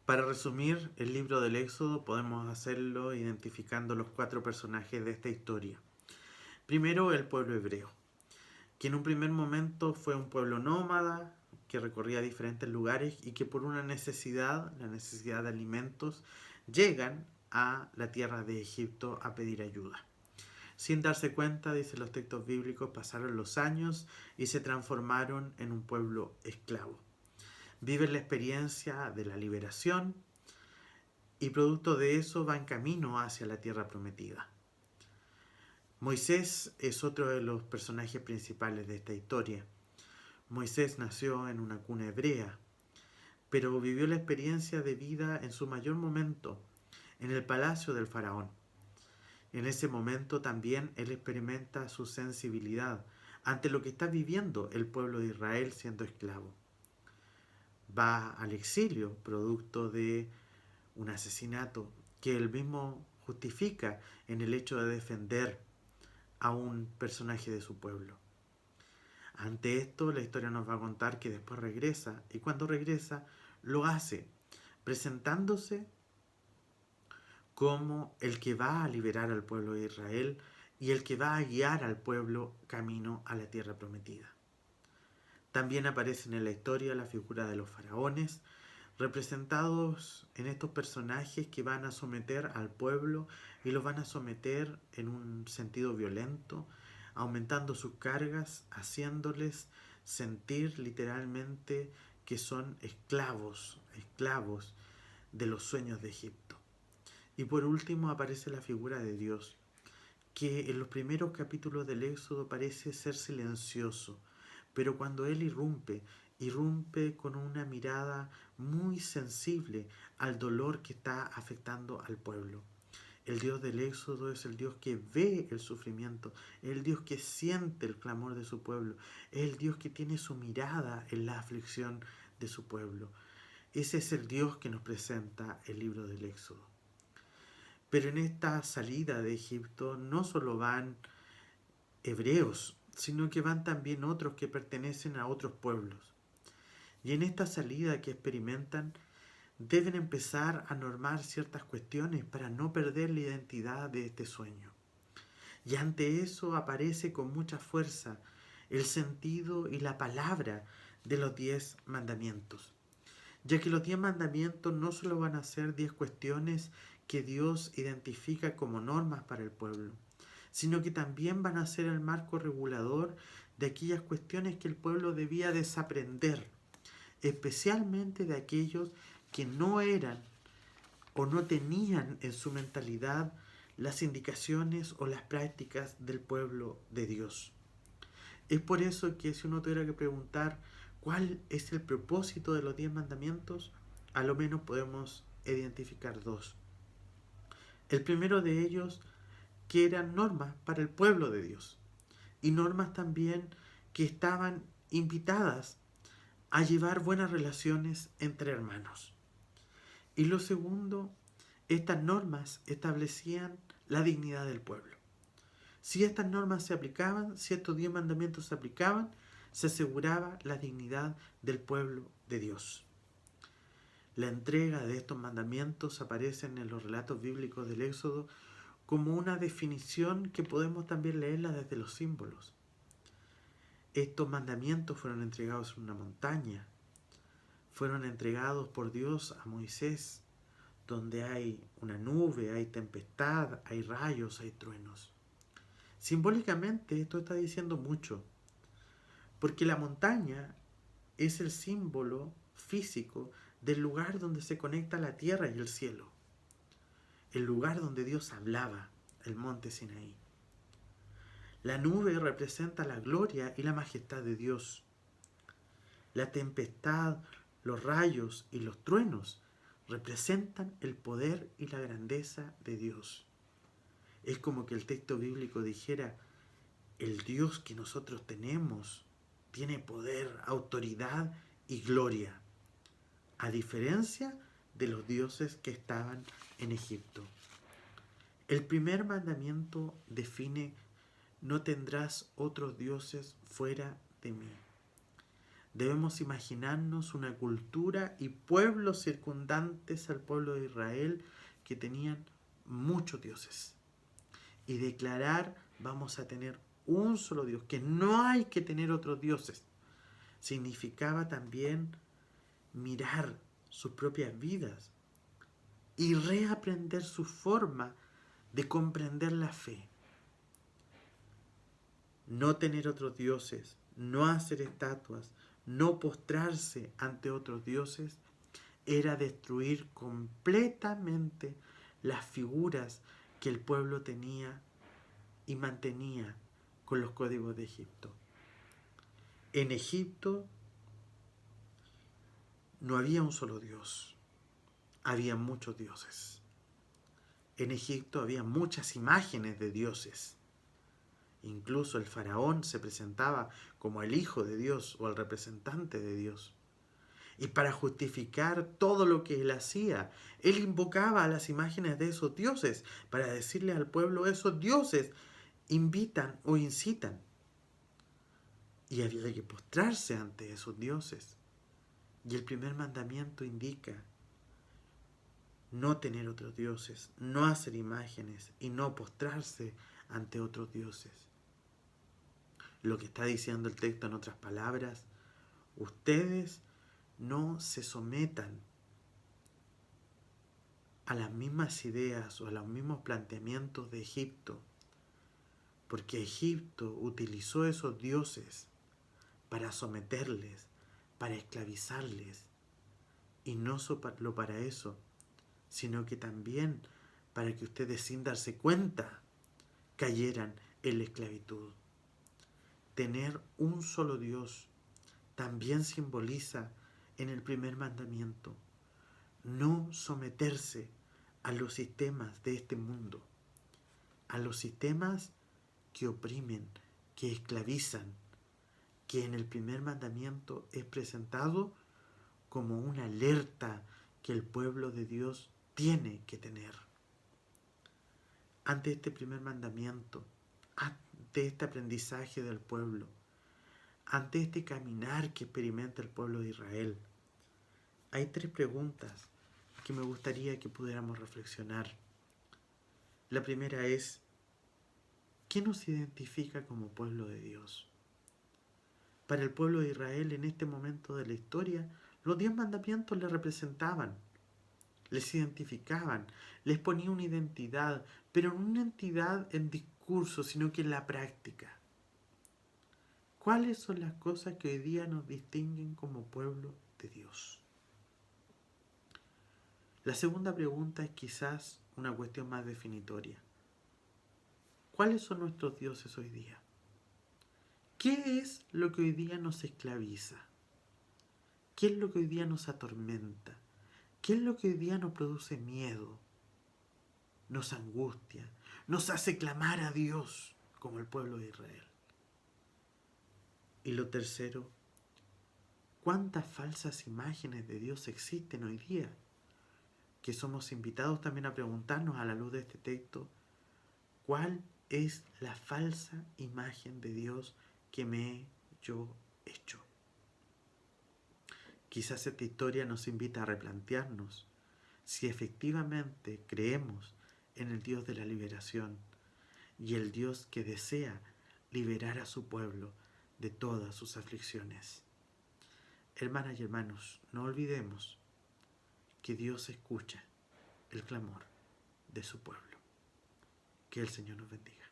Para resumir el libro del Éxodo, podemos hacerlo identificando los 4 personajes de esta historia. Primero, el pueblo hebreo, que en un primer momento fue un pueblo nómada, que recorría diferentes lugares y que por una necesidad, la necesidad de alimentos, llegan a la tierra de Egipto a pedir ayuda. Sin darse cuenta, dicen los textos bíblicos, pasaron los años y se transformaron en un pueblo esclavo. Viven la experiencia de la liberación y producto de eso van camino hacia la tierra prometida. Moisés es otro de los personajes principales de esta historia. Moisés nació en una cuna hebrea, pero vivió la experiencia de vida en su mayor momento, en el palacio del faraón. En ese momento también él experimenta su sensibilidad ante lo que está viviendo el pueblo de Israel siendo esclavo. Va al exilio producto de un asesinato que él mismo justifica en el hecho de defender a un personaje de su pueblo. Ante esto, la historia nos va a contar que después regresa, y cuando regresa, lo hace presentándose como el que va a liberar al pueblo de Israel y el que va a guiar al pueblo camino a la tierra prometida. También aparecen en la historia la figura de los faraones, representados en estos personajes que van a someter al pueblo y los van a someter en un sentido violento, aumentando sus cargas, haciéndoles sentir literalmente que son esclavos de los sueños de Egipto. Y por último aparece la figura de Dios, que en los primeros capítulos del Éxodo parece ser silencioso, pero cuando Él irrumpe con una mirada muy sensible al dolor que está afectando al pueblo. El Dios del Éxodo es el Dios que ve el sufrimiento, el Dios que siente el clamor de su pueblo, el Dios que tiene su mirada en la aflicción de su pueblo. Ese es el Dios que nos presenta el libro del Éxodo. Pero en esta salida de Egipto no solo van hebreos, sino que van también otros que pertenecen a otros pueblos. Y en esta salida que experimentan, deben empezar a normar ciertas cuestiones para no perder la identidad de este sueño. Y ante eso aparece con mucha fuerza el sentido y la palabra de los 10 mandamientos. Ya que los 10 mandamientos no solo van a ser 10 cuestiones que Dios identifica como normas para el pueblo, sino que también van a ser el marco regulador de aquellas cuestiones que el pueblo debía desaprender, especialmente de aquellos que no eran o no tenían en su mentalidad las indicaciones o las prácticas del pueblo de Dios. Es por eso que si uno tuviera que preguntar cuál es el propósito de los 10 mandamientos, a lo menos podemos identificar 2. El primero de ellos, que eran normas para el pueblo de Dios, y normas también que estaban invitadas a llevar buenas relaciones entre hermanos. Y lo segundo, estas normas establecían la dignidad del pueblo. Si estas normas se aplicaban, si estos 10 mandamientos se aplicaban, se aseguraba la dignidad del pueblo de Dios. La entrega de estos mandamientos aparece en los relatos bíblicos del Éxodo como una definición que podemos también leerla desde los símbolos. Estos mandamientos fueron entregados en una montaña, fueron entregados por Dios a Moisés, donde hay una nube, hay tempestad, hay rayos, hay truenos. Simbólicamente esto está diciendo mucho, porque la montaña es el símbolo físico del lugar donde se conecta la tierra y el cielo, el lugar donde Dios hablaba, el monte Sinaí. La nube representa la gloria y la majestad de Dios. La tempestad, los rayos y los truenos representan el poder y la grandeza de Dios. Es como que el texto bíblico dijera, el Dios que nosotros tenemos tiene poder, autoridad y gloria, a diferencia de los dioses que estaban en Egipto. El primer mandamiento define, no tendrás otros dioses fuera de mí. Debemos imaginarnos una cultura y pueblos circundantes al pueblo de Israel que tenían muchos dioses. Y declarar, vamos a tener un solo Dios, que no hay que tener otros dioses. Significaba también mirar sus propias vidas y reaprender su forma de comprender la fe. No tener otros dioses, no hacer estatuas, no postrarse ante otros dioses, era destruir completamente las figuras que el pueblo tenía y mantenía con los códigos de Egipto. En Egipto no había un solo Dios, había muchos dioses. En Egipto había muchas imágenes de dioses. Incluso el faraón se presentaba como el hijo de Dios o el representante de Dios. Y para justificar todo lo que él hacía, él invocaba a las imágenes de esos dioses para decirle al pueblo, esos dioses invitan o incitan. Y había que postrarse ante esos dioses. Y el primer mandamiento indica no tener otros dioses, no hacer imágenes y no postrarse ante otros dioses. Lo que está diciendo el texto en otras palabras, ustedes no se sometan a las mismas ideas o a los mismos planteamientos de Egipto, porque Egipto utilizó esos dioses para someterles, para esclavizarles, y no solo para eso, sino que también para que ustedes sin darse cuenta cayeran en la esclavitud. Tener un solo Dios también simboliza en el primer mandamiento no someterse a los sistemas de este mundo, a los sistemas que oprimen, que esclavizan, que en el primer mandamiento es presentado como una alerta que el pueblo de Dios tiene que tener. Ante este primer mandamiento, ante este aprendizaje del pueblo, ante este caminar que experimenta el pueblo de Israel, hay 3 preguntas que me gustaría que pudiéramos reflexionar. La primera es, ¿qué nos identifica como pueblo de Dios? Para el pueblo de Israel en este momento de la historia, los 10 mandamientos les representaban, les identificaban, les ponía una identidad, pero no una identidad en discurso, sino que en la práctica. ¿Cuáles son las cosas que hoy día nos distinguen como pueblo de Dios? La segunda pregunta es quizás una cuestión más definitoria. ¿Cuáles son nuestros dioses hoy día? ¿Qué es lo que hoy día nos esclaviza? ¿Qué es lo que hoy día nos atormenta? ¿Qué es lo que hoy día nos produce miedo? Nos angustia, nos hace clamar a Dios como el pueblo de Israel. Y lo tercero, ¿cuántas falsas imágenes de Dios existen hoy día? Que somos invitados también a preguntarnos a la luz de este texto, ¿cuál es la falsa imagen de Dios que me he yo hecho? Quizás esta historia nos invita a replantearnos si efectivamente creemos en el Dios de la liberación y el Dios que desea liberar a su pueblo de todas sus aflicciones. Hermanas y hermanos, no olvidemos que Dios escucha el clamor de su pueblo. Que el Señor nos bendiga.